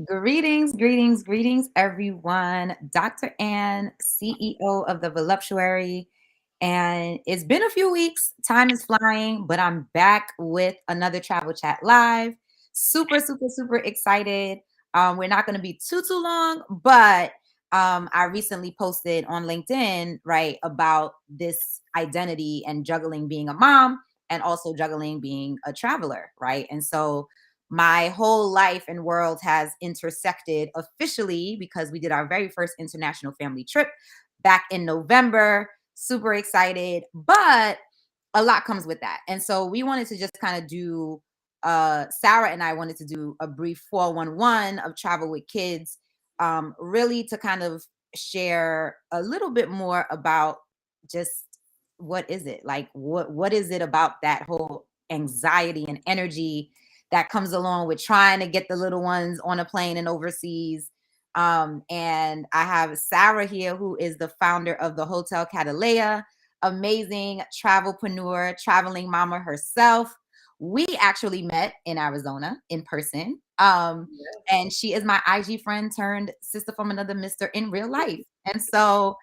Greetings, greetings, greetings, everyone. Dr. Ann, CEO of the Voluptuary. And it's been a few weeks. Time is flying, but I'm back with another Travel Chat Live. Super, super, super excited. We're not going to be too long, but I recently posted on LinkedIn, right, about this identity and juggling being a mom and also juggling being a traveler, right? And so my whole life and world has intersected officially because we did our very first international family trip back in November. Super excited, but a lot comes with that. And so we wanted to just kind of do Sarah and I wanted to do a brief 411 of travel with kids, really to kind of share a little bit more about just what is it like, what is it about that whole anxiety and energy that comes along with trying to get the little ones on a plane and overseas. And I have Sarah here, who is the founder of the Hotel Catalea, amazing travelpreneur, traveling mama herself. We actually met in Arizona in person. And she is my IG friend turned sister from another mister in real life. And so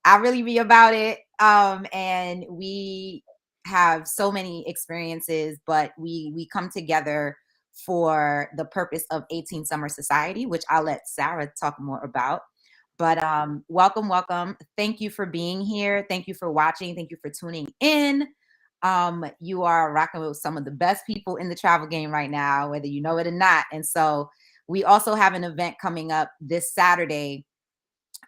I really be about it. And we have so many experiences, but we come together for the purpose of 18 Summer Society, which I'll let Sarah talk more about. But welcome, welcome. Thank you for being here. Thank you for watching. Thank you for tuning in. You are rocking with some of the best people in the travel game right now, whether you know it or not. And so we also have an event coming up this Saturday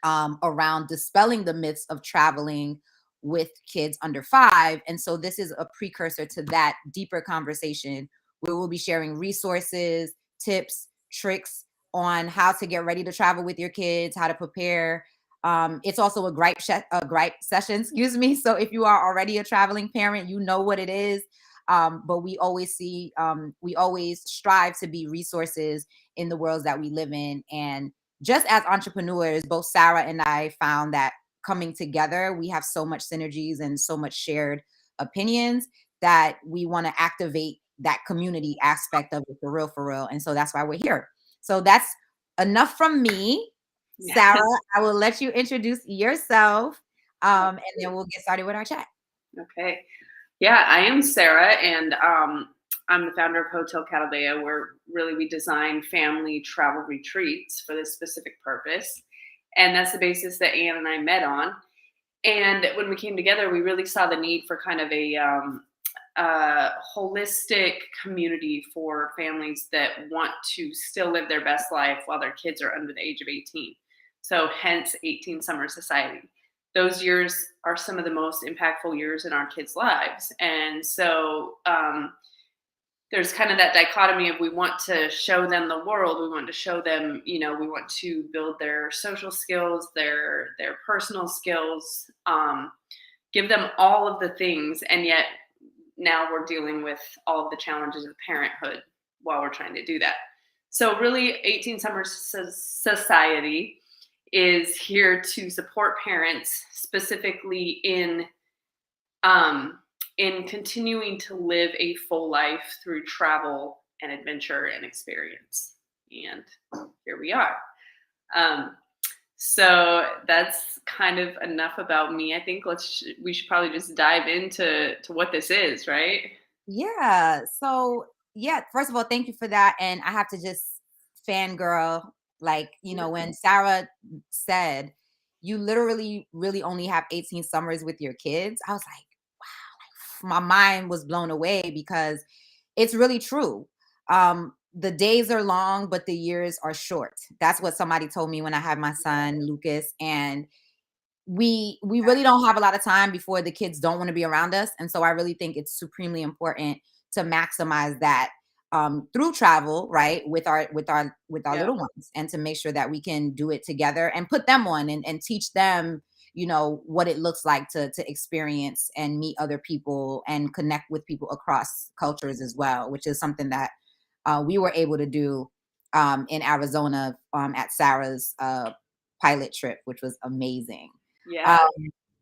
around dispelling the myths of traveling with kids under 5. And so this is a precursor to that deeper conversation where we'll be sharing resources, tips, tricks on how to get ready to travel with your kids, how to prepare. It's also a gripe session, excuse me. So if you are already a traveling parent, you know what it is. But we always strive to be resources in the worlds that we live in. And just as entrepreneurs, both Sarah and I found that coming together, we have so much synergies and so much shared opinions that we want to activate that community aspect of it for real, for real. And so that's why we're here. So that's enough from me. Sarah, I will let you introduce yourself, and then we'll get started with our chat. Okay. Yeah, I am Sarah, and I'm the founder of Hotel Catalea, where really we design family travel retreats for this specific purpose. And that's the basis that Anne and I met on. And when we came together, we really saw the need for kind of a holistic community for families that want to still live their best life while their kids are under the age of 18. So hence 18 Summer Society. Those years are some of the most impactful years in our kids' lives. And so there's kind of that dichotomy of we want to show them the world. We want to show them, we want to build their social skills, their personal skills, give them all of the things. And yet now we're dealing with all of the challenges of parenthood while we're trying to do that. So really 18 Summer Society is here to support parents specifically in continuing to live a full life through travel and adventure and experience. And here we are. So that's kind of enough about me. I think we should probably just dive into what this is, right? Yeah. So yeah, first of all, thank you for that. And I have to just fangirl, like, when Sarah said you literally really only have 18 summers with your kids, I was like, wow, my mind was blown away because it's really true. The days are long, but the years are short. That's what somebody told me when I had my son Lucas. And we really don't have a lot of time before the kids don't want to be around us. And so I really think it's supremely important to maximize that through travel, right, with our little ones, and to make sure that we can do it together and put them on and teach them, what it looks like to experience and meet other people and connect with people across cultures as well, which is something that we were able to do in Arizona at Sarah's pilot trip, which was amazing. Yeah.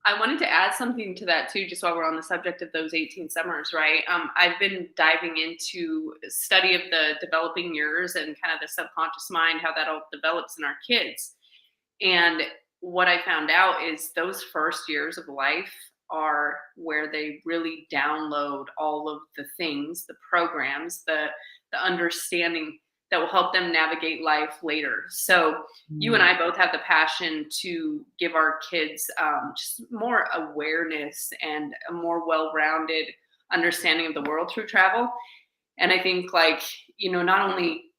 I wanted to add something to that too, just while we're on the subject of those 18 summers, right? I've been diving into study of the developing years and kind of the subconscious mind, how that all develops in our kids. And what I found out is those first years of life are where they really download all of the things, the programs, the understanding that will help them navigate life later. So you and Mm. I both have the passion to give our kids just more awareness and a more well-rounded understanding of the world through travel. And I think, like, not only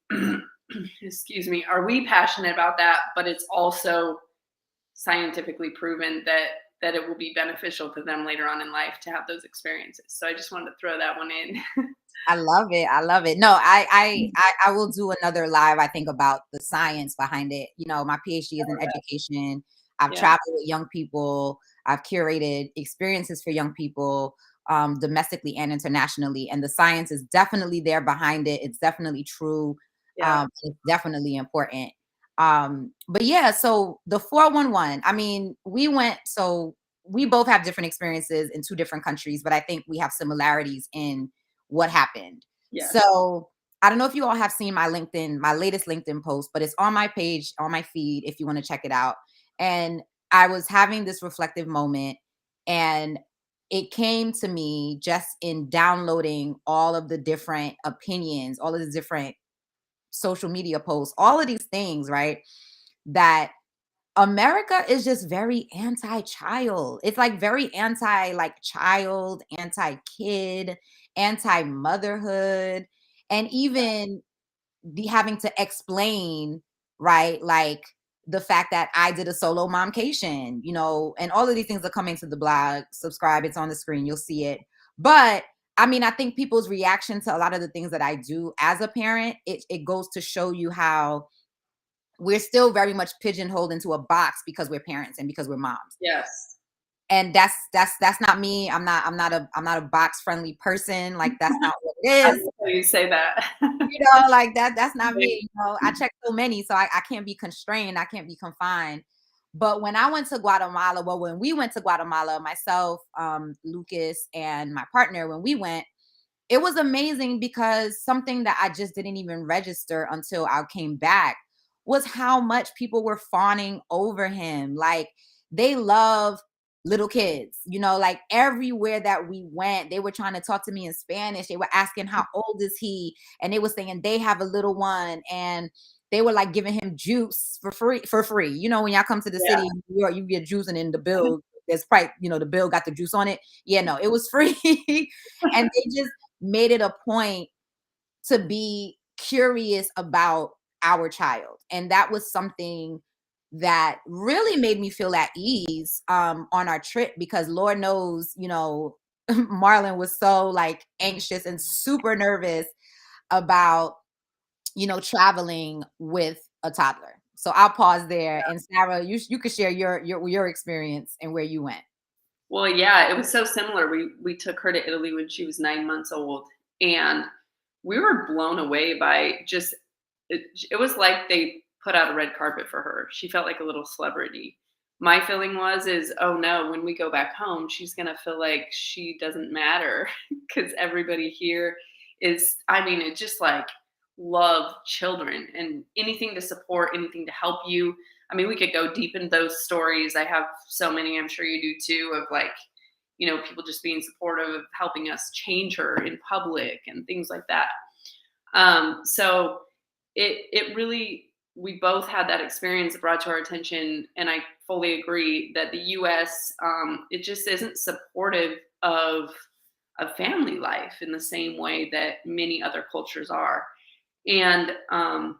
excuse me, are we passionate about that, but it's also scientifically proven that it will be beneficial to them later on in life to have those experiences. So I just wanted to throw that one in. I love it. I love it. No, I will do another live, I think, about the science behind it. My PhD is in education. I've Yeah. traveled with young people. I've curated experiences for young people, domestically and internationally. And the science is definitely there behind it. It's definitely true. Yeah. It's definitely important. But yeah, so the 411, I mean, we both have different experiences in two different countries, but I think we have similarities in what happened. Yes. So I don't know if you all have seen my latest LinkedIn post, but it's on my page, on my feed, if you want to check it out. And I was having this reflective moment, and it came to me just in downloading all of the different opinions, all of the different social media posts, all of these things, right? That America is just very anti-child. It's like very anti like child, anti-kid, anti-motherhood, and even the having to explain, right? Like the fact that I did a solo momcation, and all of these things are coming to the blog. Subscribe, it's on the screen, you'll see it. But I mean, I think people's reaction to a lot of the things that I do as a parent, it goes to show you how we're still very much pigeonholed into a box because we're parents and because we're moms. Yes. And that's not me. I'm not a box friendly person. Like that's not what it I is. love how you say that. Like that's not me. I check so many, so I can't be constrained. I can't be confined. But when I went to Guatemala, well, when we went to Guatemala, myself, Lucas, and my partner, when we went, it was amazing because something that I just didn't even register until I came back was how much people were fawning over him. Like they love little kids, like everywhere that we went, they were trying to talk to me in Spanish. They were asking, how old is he? And they were saying they have a little one. And they were like giving him juice for free. When y'all come to the Yeah. city in New York, you get juice and in the bill, there's price, the bill got the juice on it. Yeah, no, it was free. And they just made it a point to be curious about our child. And that was something that really made me feel at ease on our trip, because Lord knows, Marlon was so like anxious and super nervous about, traveling with a toddler. So I'll pause there. And Sarah, you could share your experience and where you went. Well, yeah, it was so similar. We took her to Italy when she was 9 months old, and we were blown away by just it was like they put out a red carpet for her. She felt like a little celebrity. My feeling is, oh no, when we go back home, she's gonna feel like she doesn't matter because everybody here is, I mean, it just like love children and anything to support, anything to help you. I mean, we could go deep in those stories. I have so many, I'm sure you do too, of like, people just being supportive of helping us change her in public and things like that. So it really, we both had that experience brought to our attention, and I fully agree that the U.S. It just isn't supportive of family life in the same way that many other cultures are, and I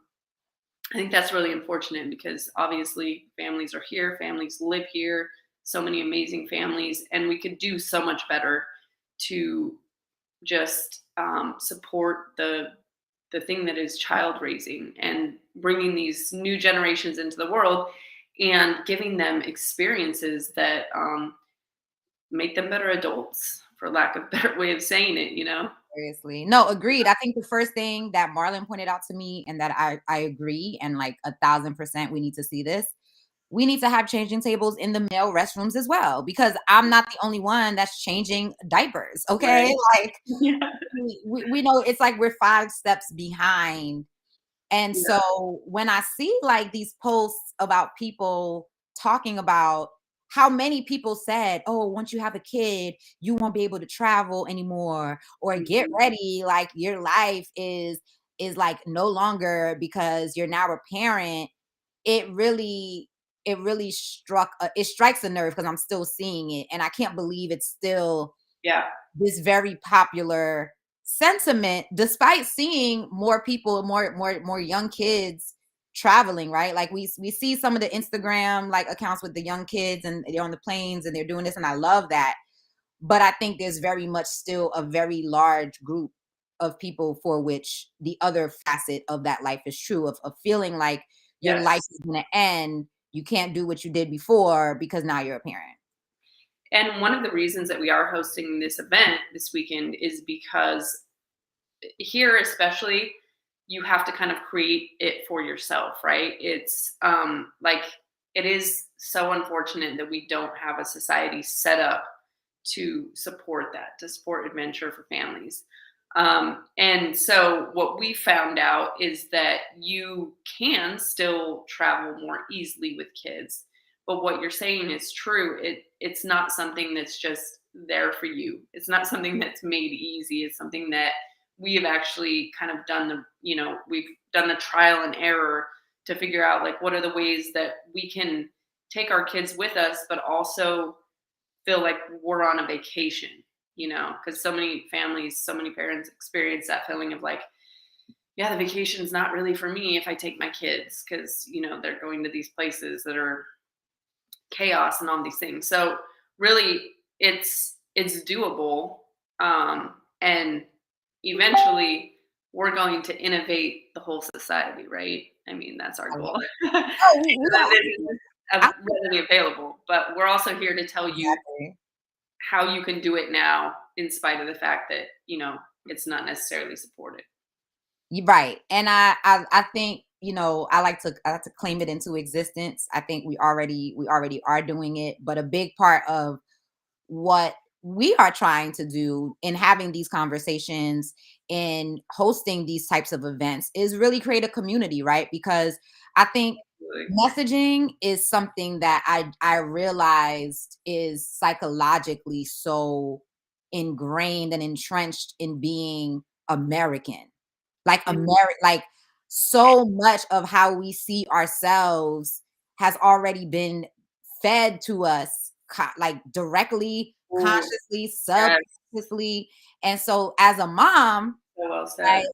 think that's really unfortunate because obviously families are here, families live here, so many amazing families, and we could do so much better to just support the thing that is child raising and bringing these new generations into the world and giving them experiences that make them better adults, for lack of a better way of saying it. Seriously. No, agreed. I think the first thing that Marlon pointed out to me, and that I agree, and like 1,000% we need to see this, we need to have changing tables in the male restrooms as well, because I'm not the only one that's changing diapers. Okay. Right. Like Yeah. we know it's like we're 5 steps behind. And Yeah. so when I see like these posts about people talking about how many people said, oh, once you have a kid, you won't be able to travel anymore, or get Mhm. ready, like your life is like no longer because you're now a parent. It really it strikes a nerve because I'm still seeing it, and I can't believe it's still Yeah. this very popular sentiment despite seeing more people, more young kids traveling, right? Like we see some of the Instagram like accounts with the young kids and they're on the planes and they're doing this, and I love that. But I think there's very much still a very large group of people for which the other facet of that life is true, of feeling like your life Yes. is going to end, you can't do what you did before because now you're a parent. And one of the reasons that we are hosting this event this weekend is because here, especially, you have to kind of create it for yourself, right? It's like it is so unfortunate that we don't have a society set up to support that, to support adventure for families. And so, what we found out is that you can still travel more easily with kids. But what you're saying is true. It's not something that's just there for you. It's not something that's made easy. It's something that we have actually kind of done we've done the trial and error to figure out like what are the ways that we can take our kids with us, but also feel like we're on a vacation, because so many families, so many parents experience that feeling of like, yeah, the vacation's not really for me if I take my kids because, they're going to these places that are chaos and all these things. So really it's doable. And eventually we're going to innovate the whole society, right? I mean, that's our I love goal. it. Oh, we So are. this is I, readily available, but we're also here to tell you exactly. how you can do it now in spite of the fact that, it's not necessarily supported. You're right. And I think, I like to claim it into existence. I think we already are doing it, but a big part of what we are trying to do in having these conversations, in hosting these types of events, is really create a community, right? Because I think Really. messaging is something that I realized is psychologically so ingrained and entrenched in being American. Like Mhm. Like so much of how we see ourselves has already been fed to us, like directly, Ooh, consciously, yes, subconsciously. And so as a mom, so well right, said.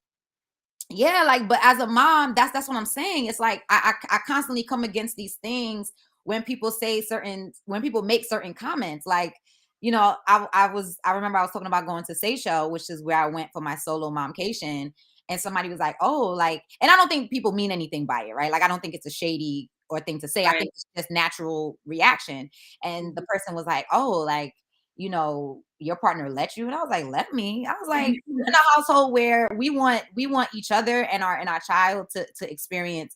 yeah, like, but as a mom, that's what I'm saying. It's like I constantly come against these things when people make certain comments. Like, I remember I was talking about going to Seychelles, which is where I went for my solo momcation, and somebody was like, "Oh, like," and I don't think people mean anything by it, right? Like, I don't think it's a shady or thing to say. I Right. think it's just natural reaction. And the Mhm. person was like, "Oh, like, your partner let you," and I was like, "Let me." I was like, in a household where we want each other and our child to experience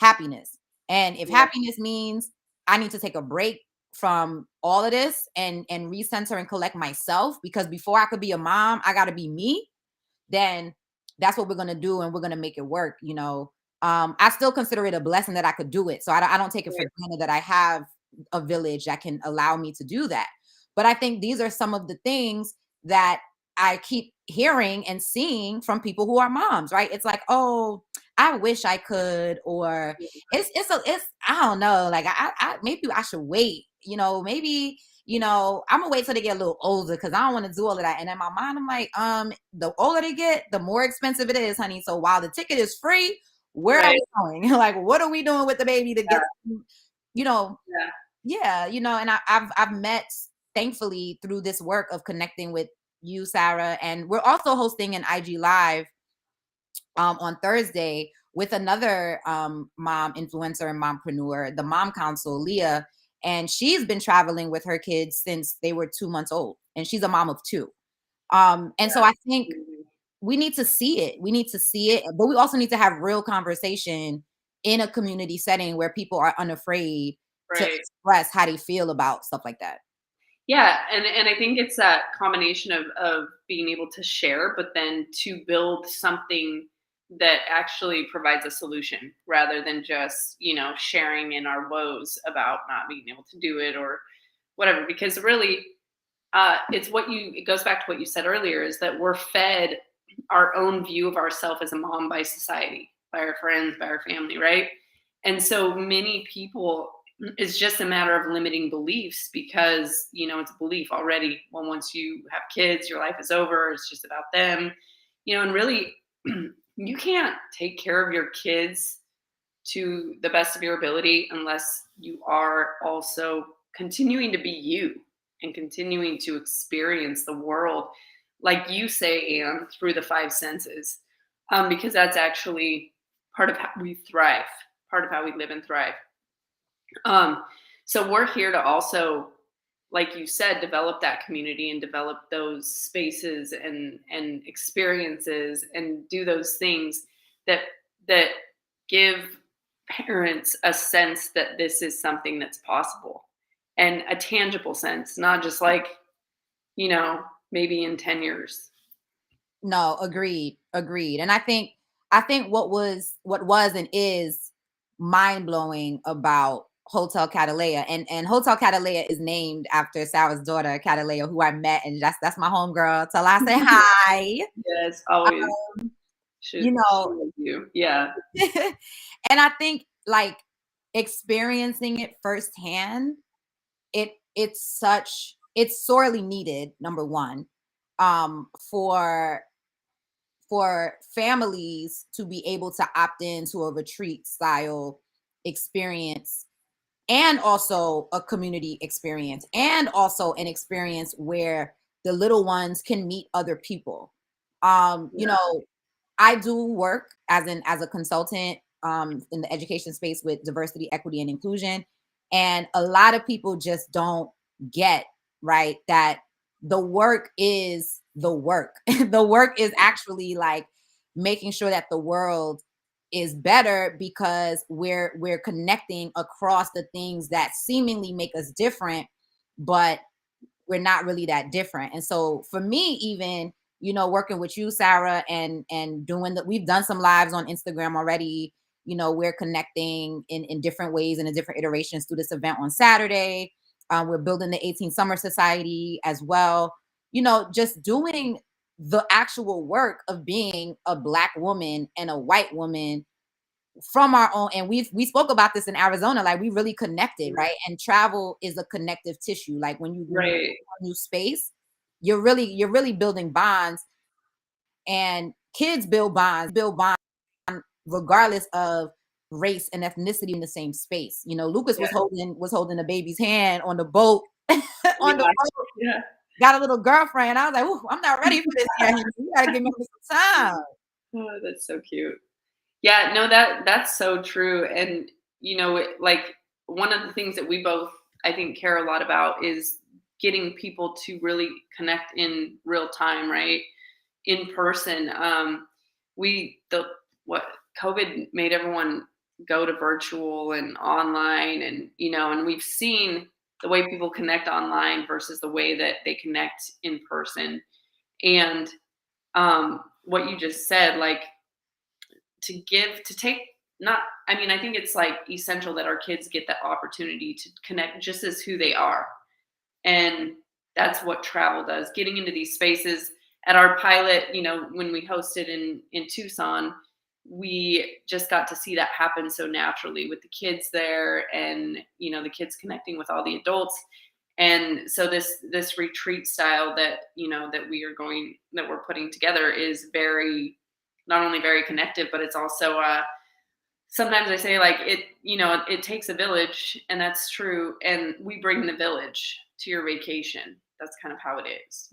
happiness. And if Yeah, happiness means I need to take a break from all of this and recenter and collect myself, because before I could be a mom, I got to be me, then that's what we're going to do, and we're going to make it work. I still consider it a blessing that I could do it. So I don't take it for right. granted that I have a village that can allow me to do that. But I think these are some of the things that I keep hearing and seeing from people who are moms, right? It's like, oh, I wish I could, or it's I don't know, like I maybe I should wait, maybe I'm gonna wait till they get a little older because I don't want to do all of that. And in my mind, I'm like, the older they get, the more expensive it is, honey. So while the ticket is free, where are Right. we going? Like, what are we doing with the baby to Yeah, get, you know, yeah. yeah, and I've met, thankfully, through this work of connecting with you, Sarah, and we're also hosting an IG live on Thursday with another mom influencer and mompreneur, the Mom Council, Leah, and she's been traveling with her kids since they were 2 months old, and she's a mom of two. And so I think Mhm. we need to see it. We need to see it, but we also need to have real conversation in a community setting where people are unafraid to Right. express how they feel about stuff like that. Yeah, and I think it's that combination of being able to share, but then to build something that actually provides a solution rather than just, sharing in our woes about not being able to do it or whatever. Because really, it goes back to what you said earlier, is that we're fed our own view of ourselves as a mom by society, by our friends, by our family, right? And so many people, it's just a matter of limiting beliefs because it's a belief already. Well, once you have kids, your life is over, it's just about them. And really, you can't take care of your kids to the best of your ability unless you are also continuing to be you and continuing to experience the world, like you say, Anne, through the five senses, because that's actually part of how we thrive, part of how we live and thrive. um, so we're here to also, like you said, develop that community and develop those spaces and experiences and do those things that that give parents a sense that this is something that's possible, and a tangible sense, not just like, maybe in 10 years. No, agreed, agreed. And I think what was and is mind blowing about Hotel Catalea, and Hotel Catalea is named after Sarah's daughter Catalea, who I met, and that's my homegirl. Till I say hi, Yes, always. you She know. loves you. Yeah. And I think like experiencing it firsthand, it's sorely needed. Number one, um, for for families to be able to opt into a retreat style experience, and also a community experience, and also an experience where the little ones can meet other people. You Yeah. know, I do work as a consultant in the education space with diversity, equity, and inclusion, and a lot of people just don't get, right, that the work is the work. The work is actually like making sure that the world is better, because we're connecting across the things that seemingly make us different, but we're not really that different. And so for me, even, working with you, Sarah, and doing that, we've done some lives on Instagram already. We're connecting in different ways and in different iterations through this event on Saturday. We're building the 18 Summer Society as well. Just doing the actual work of being a Black woman and a white woman from our own. And we spoke about this in Arizona, like we really connected, Yeah. right? And travel is a connective tissue. Like when you go Right. to a new space, you're really building bonds, and kids build bonds regardless of race and ethnicity in the same space. Lucas Yeah. was holding the baby's hand on the boat. On the Yeah. boat, Yeah. got a little girlfriend. I was like, "Ooh, I'm not ready for this yet, Henry. You gotta give me some time." Oh, that's so cute. Yeah, no, that's so true. And like, one of the things that we both, I think, care a lot about is getting people to really connect in real time, right? In person. We the what COVID made everyone go to virtual and online, and we've seen the way people connect online versus the way that they connect in person. And what you just said, like, to take, not, I mean, I think it's like essential that our kids get that opportunity to connect just as who they are. And that's what travel does, getting into these spaces. At our pilot, when we hosted in Tucson, we just got to see that happen so naturally with the kids there, and the kids connecting with all the adults. And so this retreat style that we're putting together is very, not only very connective, but it's also, sometimes I say, like, it takes a village, and that's true. And we bring the village to your vacation. That's kind of how it is.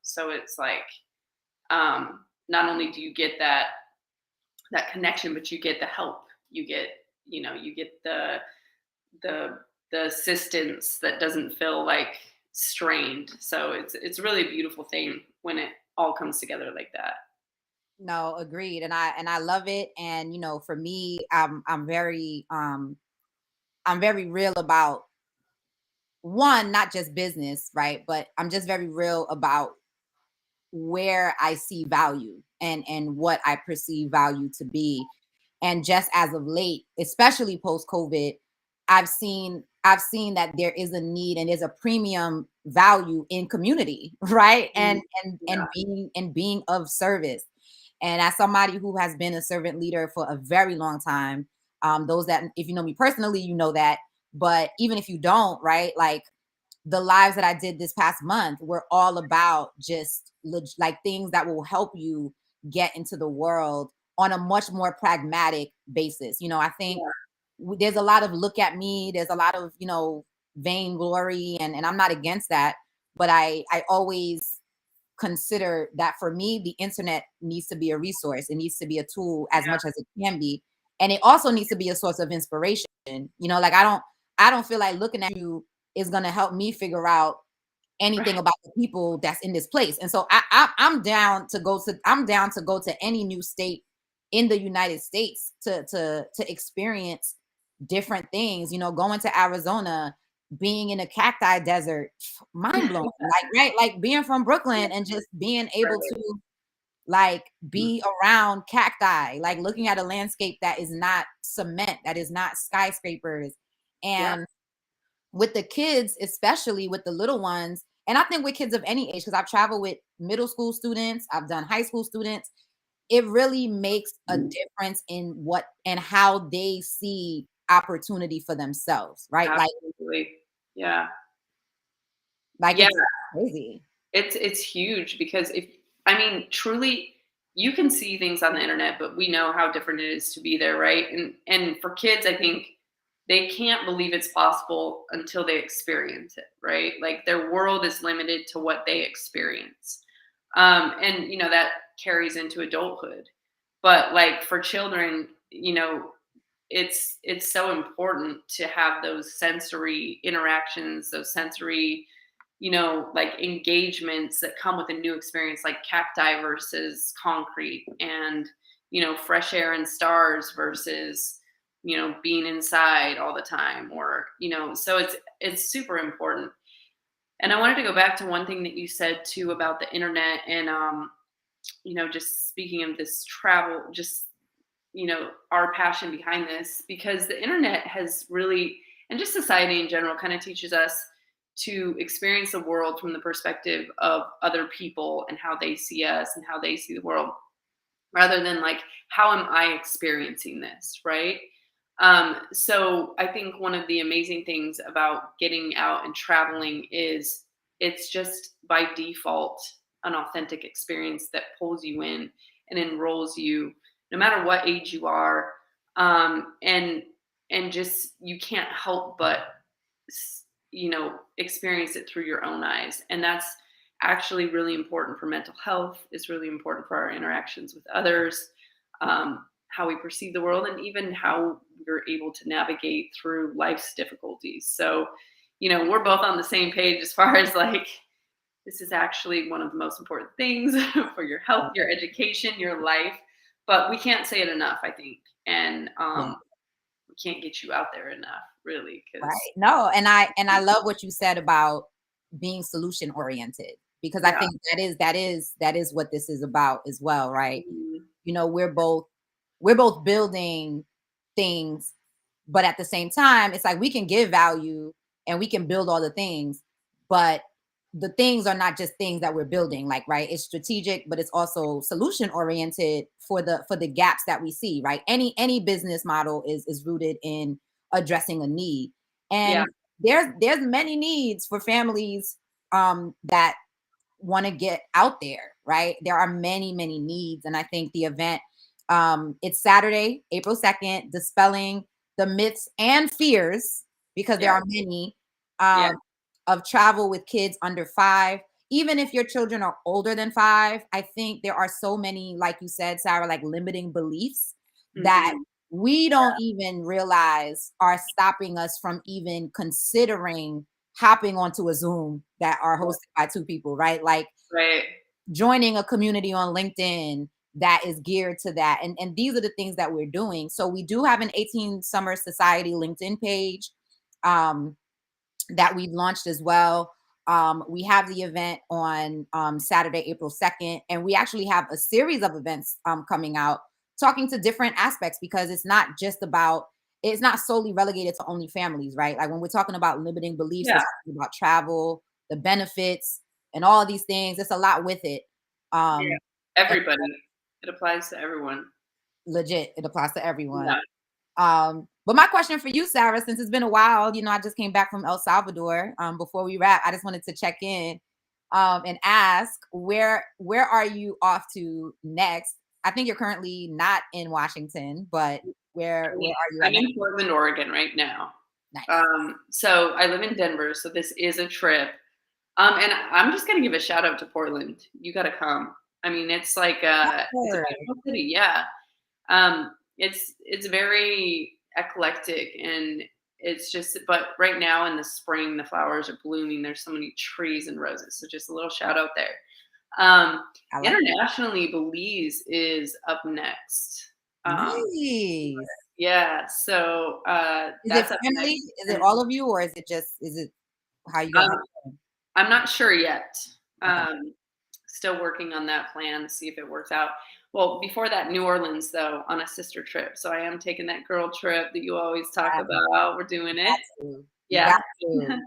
So it's like, not only do you get that connection, but you get the help. You get the the assistance that doesn't feel like strained. So it's really a beautiful thing when it all comes together like that. No, agreed. And I love it. And for me, I'm very real about one, not just business, right? But I'm just very real about where I see value and what I perceive value to be. And just as of late, especially post COVID, I've seen that there is a need and there's a premium value in community, right? Mm, And yeah, being of service. And as somebody who has been a servant leader for a very long time, those that, if you know me personally, you know that. But even if you don't, right? Like, the lives that I did this past month were all about just like things that will help you get into the world on a much more pragmatic basis. I think yeah, there's a lot of look at me, there's a lot of, vainglory, and I'm not against that, but I always consider that for me, the internet needs to be a resource. It needs to be a tool as much as it can be. And it also needs to be a source of inspiration. Like I don't feel like looking at you is gonna help me figure out anything right. about the people that's in this place. And so I'm down to go to any new state in the United States to experience different things. Going to Arizona, being in a cacti desert, mind blowing. Like, right, like being from Yeah, Brooklyn and just being able right. to like be around cacti, like looking at a landscape that is not cement, that is not skyscrapers. Yeah, And with the kids, especially with the little ones, and I think with kids of any age, because I've traveled with middle school students, I've done high school students, it really makes a difference in what and how they see opportunity for themselves, right? absolutely. Yeah. Like Yeah, it's crazy. it's huge because if I mean, truly, you can see things on the internet, but we know how different it is to be there, right? And for kids, I think they can't believe it's possible until they experience it, right? Like their world is limited to what they experience. And that carries into adulthood. But like for children, it's so important to have those sensory interactions, those sensory, like engagements that come with a new experience, like cacti versus concrete, and fresh air and stars versus being inside all the time, or so it's super important. And I wanted to go back to one thing that you said too about the internet, and just speaking of this travel, just our passion behind this, because the internet has really, and just society in general, kind of teaches us to experience the world from the perspective of other people and how they see us and how they see the world, rather than like, how am I experiencing this, right? So I think one of the amazing things about getting out and traveling is it's just by default an authentic experience that pulls you in and enrolls you, no matter what age you are. And just, you can't help but experience it through your own eyes, and that's actually really important for mental health. It's really important for our interactions with others, how we perceive the world, and even how we're able to navigate through life's difficulties. So, we're both on the same page as far as like, this is actually one of the most important things for your health, your education, your life. But we can't say it enough, I think. And Yeah. we can't get you out there enough, really, Right. because, No, and I love what you said about being solution oriented, because I yeah. think that is what this is about as well, right? Mhm. We're both building things, but at the same time, it's like we can give value and we can build all the things, but the things are not just things that we're building, like, right? It's strategic, but it's also solution oriented for the gaps that we see, right? Any business model is rooted in addressing a need. Yeah. And there's many needs for families that want to get out there, right? There are many, many needs. And I think the event, it's Saturday, April 2nd, dispelling the myths and fears, because Yeah. there are many, Yeah. um, of travel with kids under 5. Even if your children are older than 5, I think there are so many, like you said, Sarah, like limiting beliefs that Mhm. we don't even realize are stopping us from even considering hopping onto a Zoom that are Yeah. hosted by 2 people, right? Like Right. joining a community on LinkedIn that is geared to that. And these are the things that we're doing. So we do have an 18 Summer Society LinkedIn page. Um, that we've launched as well. We have the event on Saturday, April 2nd, and we actually have a series of events coming out talking to different aspects because it's not solely relegated to only families, right? Like when we're talking about limiting beliefs, we're Yeah, talking about travel, the benefits, and all of these things. It's a lot with it. yeah. Um, and Everybody. It applies to everyone. legit, it applies to everyone. Yeah. But my question for you, Sarah, since it's been a while, I just came back from El Salvador. Before we wrap, I just wanted to check in and ask where are you off to next? I think you're currently not in Washington, but where are you at I'm next? in Portland, Oregon right now. Nice. So I live in Denver, so this is a trip. And I'm just gonna give a shout out to Portland. You gotta come. I mean, it's a Sure. beautiful city, yeah. It's very eclectic and it's just but right now in the spring the flowers are blooming. There's so many trees and roses. So just a little shout out there. Um, I like that. Internationally, Belize is up next. Um, Nice. yeah, so Is it that's up friendly? next. Is it And all of you, or is it how you um, gonna? I'm not sure yet. Okay. Um, Still working on that plan, see if it works out. Well, before that, New Orleans, though, on a sister trip. So I am taking that girl trip that you always talk Got about. We're doing it. to. You got Yeah. to.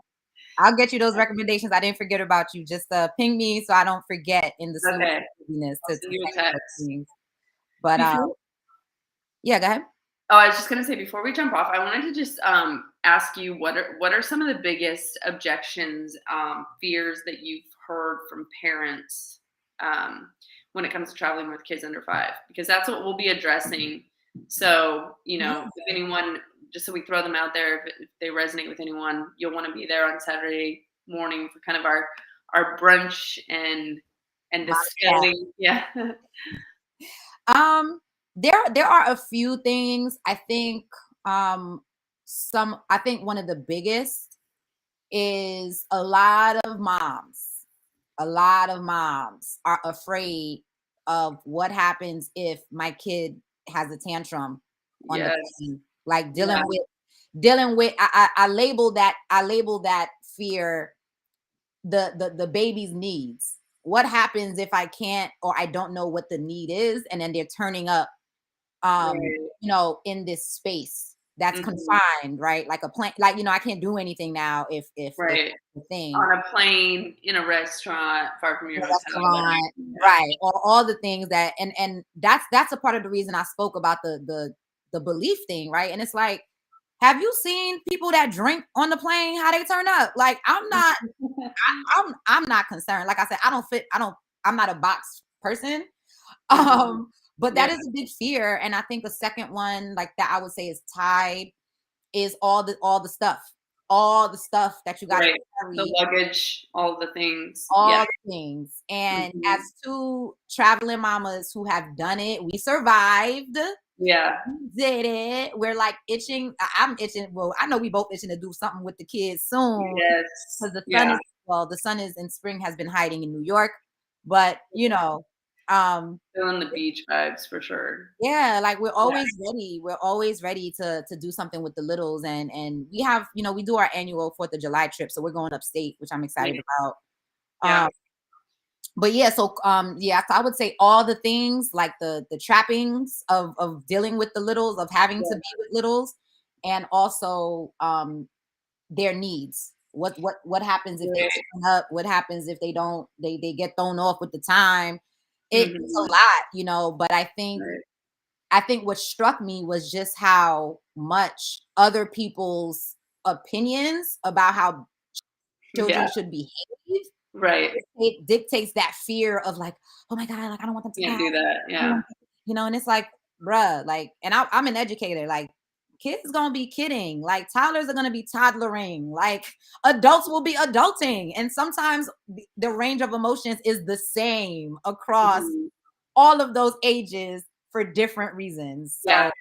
I'll get you those recommendations. I didn't forget about you. Just ping me so I don't forget in the swing Okay. of busyness I'll to send you a send you those text. things. But Before yeah, go ahead. Oh, I was just gonna say before we jump off, I wanted to just ask you what are some of the biggest objections, fears that you've heard from parents when it comes to traveling with kids under 5? Because that's what we'll be addressing. So, Yeah. if anyone, just so we throw them out there, if they resonate with anyone, you'll want to be there on Saturday morning for kind of our brunch and My chat. discussing. Yeah, Um, there are a few things. I think I think one of the biggest is a lot of moms are afraid of what happens if my kid has a tantrum on the yes, plane. Like yeah, I label that fear the baby's needs. What happens if I can't or I don't know what the need is and then they're turning up right. in this space that's Mhm. confined, right? Like a plant, like I can't do anything now if Right. the thing. On a plane, in a restaurant, far from The your hotel, whatever. restaurant, Yeah. right? All the things that and that's a part of the reason I spoke about the belief thing, right? And it's like, have you seen people that drink on the plane? How they turn up? Like I'm not concerned. Like I said, I'm not a box person. Mhm. But Yeah, that is a big fear. And I think the second one, like that I would say is tied, is all the stuff that you gotta right. The carry, luggage, all the things. Yeah. all the things. And as Mhm. two traveling mamas who have done it, we survived. Yeah. We did it. We're like itching. I'm itching. Well, I know we both itching to do something with the kids soon Yes. because Yeah. the sun is in spring has been hiding in New York. But um Feeling the beach vibes for sure. yeah, like Yeah. we're always ready to do something with the littles, and we have, we do our annual 4th of July trip, so we're going upstate, which I'm excited Nice. about. Yeah. um but yeah, so I would say all the things like the trappings of dealing with the littles, of having to Yeah. be with littles, and also their needs. What happens if they Right. turn up? What happens if they don't they get thrown off with the time? It's a Mhm. lot, but Right. I think what struck me was just how much other people's opinions about how Yeah. children should behave Right. it dictates that fear of like, oh my God, like I don't want them to Can't cry. do that. I don't Yeah. want and it's like, bruh, like, and I'm an educator, like kids is gonna be kidding, like toddlers are gonna be toddlering, like adults will be adulting. And sometimes the range of emotions is the same across Mhm. all of those ages for different reasons. Yeah. So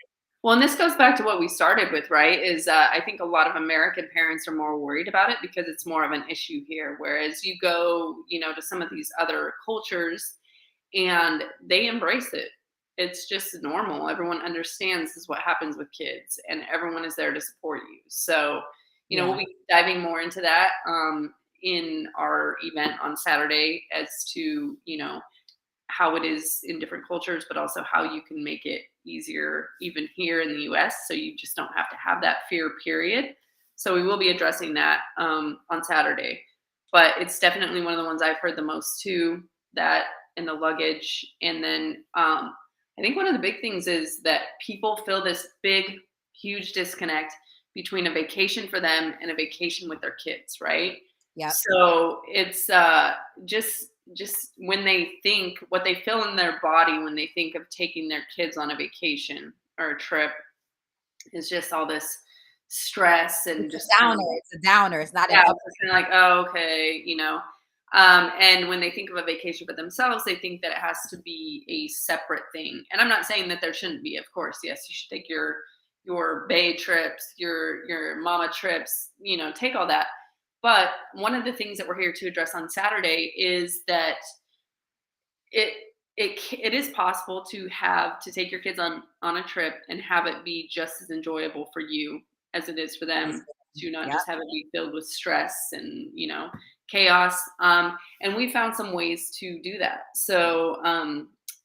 Well, and this goes back to what we started with, right? Is I think a lot of American parents are more worried about it because it's more of an issue here. Whereas you go, to some of these other cultures and they embrace it. It's just normal. Everyone understands this is what happens with kids, and everyone is there to support you. So, We'll Yeah. be diving more into that in our event on Saturday as to, how it is in different cultures, but also how you can make it easier even here in the US. So you just don't have to have that fear, period. So we will be addressing that on Saturday. But it's definitely one of the ones I've heard the most too, that in the luggage. And then I think one of the big things is that people feel this big, huge disconnect between a vacation for them and a vacation with their kids, right? Yep. So it's just when they think what they feel in their body when they think of taking their kids on a vacation or a trip is just all this stress and It's just a kind downer. of It's a downer. It's not an yeah, up. it's just kind of like, oh, okay. And when they think of a vacation for themselves, they think that it has to be a separate thing. And I'm not saying that there shouldn't be. Of course, yes, you should take your bay trips, your mama trips. Take all that. But one of the things that we're here to address on Saturday is that it it is possible to take your kids on a trip and have it be just as enjoyable for you as it is for them, to not Yep. just have it be filled with stress and chaos. And we found some ways to do that. So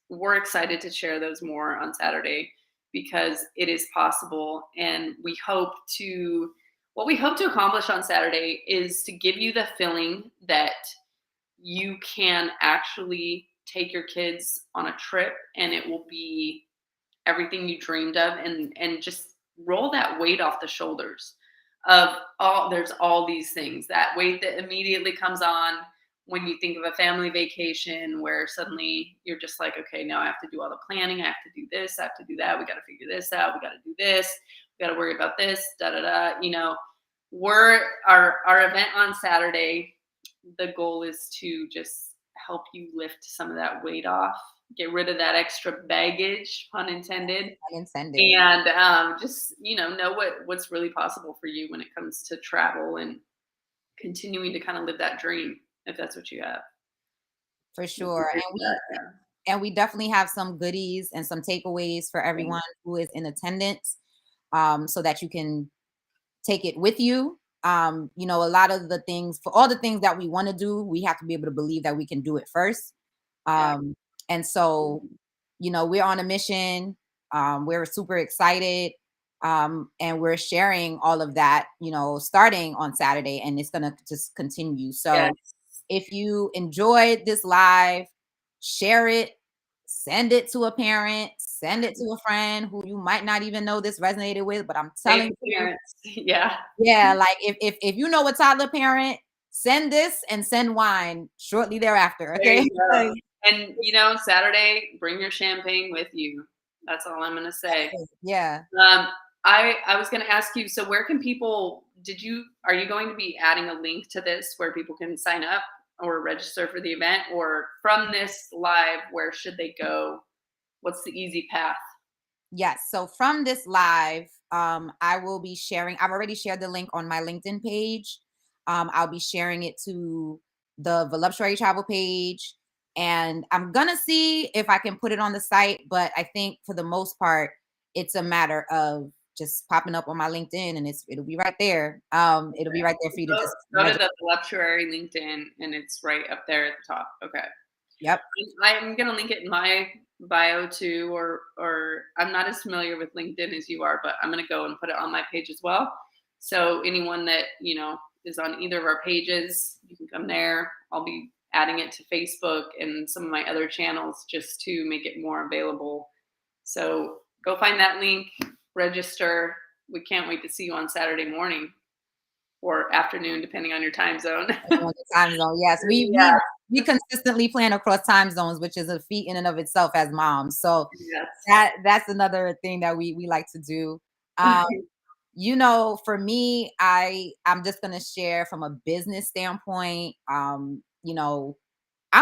we're excited to share those more on Saturday because it is possible, and what we hope to accomplish on Saturday is to give you the feeling that you can actually take your kids on a trip and it will be everything you dreamed of, and just roll that weight off the shoulders of there's all these things, that weight that immediately comes on when you think of a family vacation where suddenly you're just like, okay, now I have to do all the planning, I have to do this, I have to do that, we got to figure this out, we got to do this, we got to worry about this, da da da. We're our event on Saturday, the goal is to just help you lift some of that weight off, get rid of that extra baggage, pun intended, Unintended. and just know what's really possible for you when it comes to travel and continuing to kind of live that dream, if that's what you have. For If you're sure. here And for we that, and we definitely have some goodies and some takeaways for yeah. everyone who is in attendance, so that you can take it with you. A lot of the things, for all the things that we want to do, we have to be able to believe that we can do it first. Yeah. And so, we're on a mission. We're super excited. And we're sharing all of that, starting on Saturday, and it's going to just continue. Yes. So if you enjoyed this live, share it, send it to a parent, send it to a friend who you might not even know this resonated with, but I'm Save telling the you, parents. Yeah. yeah, like if you know a toddler parent, send this and send wine shortly thereafter. There Okay. you go. And Saturday, bring your champagne with you. That's all I'm gonna say. Yeah. Um, I was gonna ask you, so where can people are you going to be adding a link to this where people can sign up or register for the event? Or from this live, where should they go? What's the easy path? Yes. So from this live, I will be sharing. I've already shared the link on my LinkedIn page. I'll be sharing it to the voluptuary travel page, and I'm gonna see if I can put it on the site. But I think for the most part, it's a matter of just popping up on my LinkedIn, and it'll be right there. It'll be right there for you to Go just go to register. the Voluptuary LinkedIn, and it's right up there at the top. Okay. Yep. I'm gonna link it in my bio too, or I'm not as familiar with LinkedIn as you are, but I'm gonna go and put it on my page as well. So anyone that is on either of our pages, you can come there. I'll be adding it to Facebook and some of my other channels just to make it more available. So go find that link, register. We can't wait to see you on Saturday morning or afternoon, depending on your time zone. On the time zone. Yes, we Yeah. we we consistently plan across time zones, which is a feat in and of itself as moms. So Yes. that's another thing that we like to do. Um, for me, I'm just gonna share from a business standpoint. I'm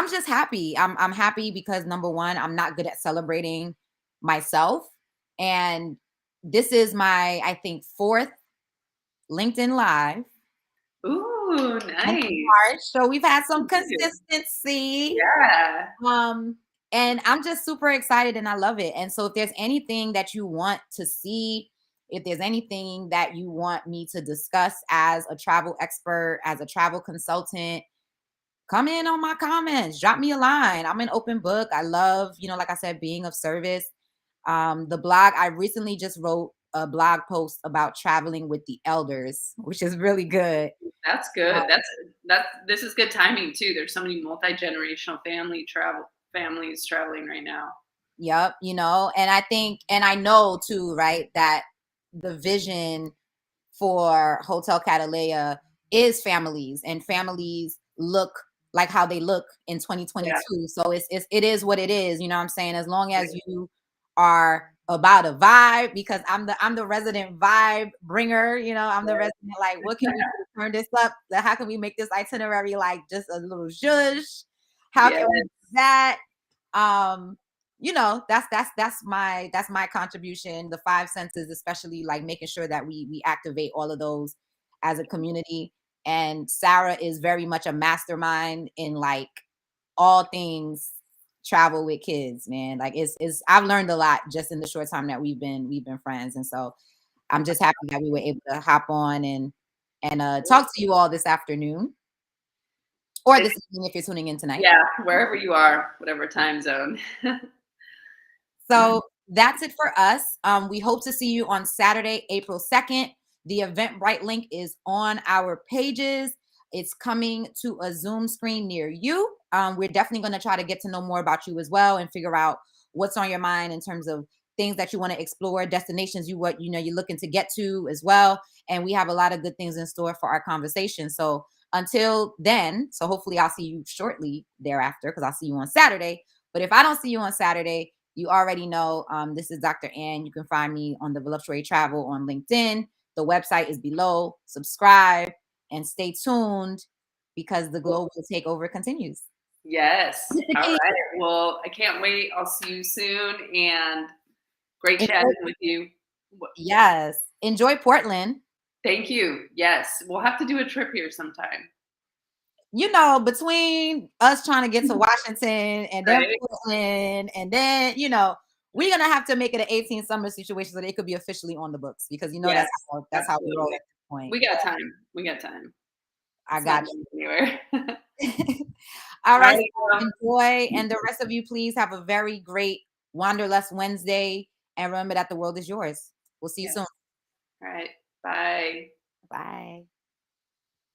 just happy. I'm happy because number one, I'm not good at celebrating myself, and this is my, I think, fourth LinkedIn Live Ooh, in nice. March. So we've had some Good. consistency. Yeah. Um, and I'm just super excited and I love it. And so if there's anything that you want to see, If there's anything that you want me to discuss as a travel expert, as a travel consultant, come in on my comments, drop me a line. I'm an open book. I love, like I said, being of service. The blog, I recently just wrote a blog post about traveling with the elders, which is really good. That's Uh, good. That's this is good timing too. There's so many multi-generational families traveling right now. yep, and I think, and I know too, right, that the vision for Hotel Catalea is families, and families look like how they look in Yeah. 2022. So it is what it is, you know what I'm saying? As long as you are about a vibe, because I'm the resident vibe bringer, I'm the resident, like, what can we do to turn this up? How can we make this itinerary like just a little zhuzh? How Yes. can we do that? um that's my contribution, the five senses, especially like making sure that we activate all of those as a community. And Sarah is very much a mastermind in like all things travel with kids, man. Like it's I've learned a lot just in the short time that we've been friends. And so I'm just happy that we were able to hop on and talk to you all this afternoon, or It's this evening if you're tuning in tonight. yeah, wherever you are, whatever time zone. So that's it for us. We hope to see you on Saturday, April 2nd. The Eventbrite link is on our pages. It's coming to a Zoom screen near you. We're definitely going to try to get to know more about you as well and figure out what's on your mind in terms of things that you want to explore, destinations you're looking to get to as well. And we have a lot of good things in store for our conversation. So until then, so hopefully I'll see you shortly thereafter, because I'll see you on Saturday. But if I don't see you on Saturday, you already know, this is Dr. Ann. You can find me on the Voluptuary Travel on LinkedIn. The website is below. Subscribe and stay tuned, because the global takeover continues. Yes. All right. Well, I can't wait. I'll see you soon, and great chatting with you. Yes. Enjoy Portland. Thank you. Yes. We'll have to do a trip here sometime. Between us trying to get to Washington and then Right? Portland, and then, we're gonna have to make it an 18 summer situation so they could be officially on the books, because Yes. that's how we roll Absolutely. at this point. We got time. We got time. I It's not got going anywhere. you. All All right. right. So enjoy. And the rest of you, please have a very great Wanderlust Wednesday. And remember that the world is yours. We'll see you Yes. soon. All right. Bye. Bye.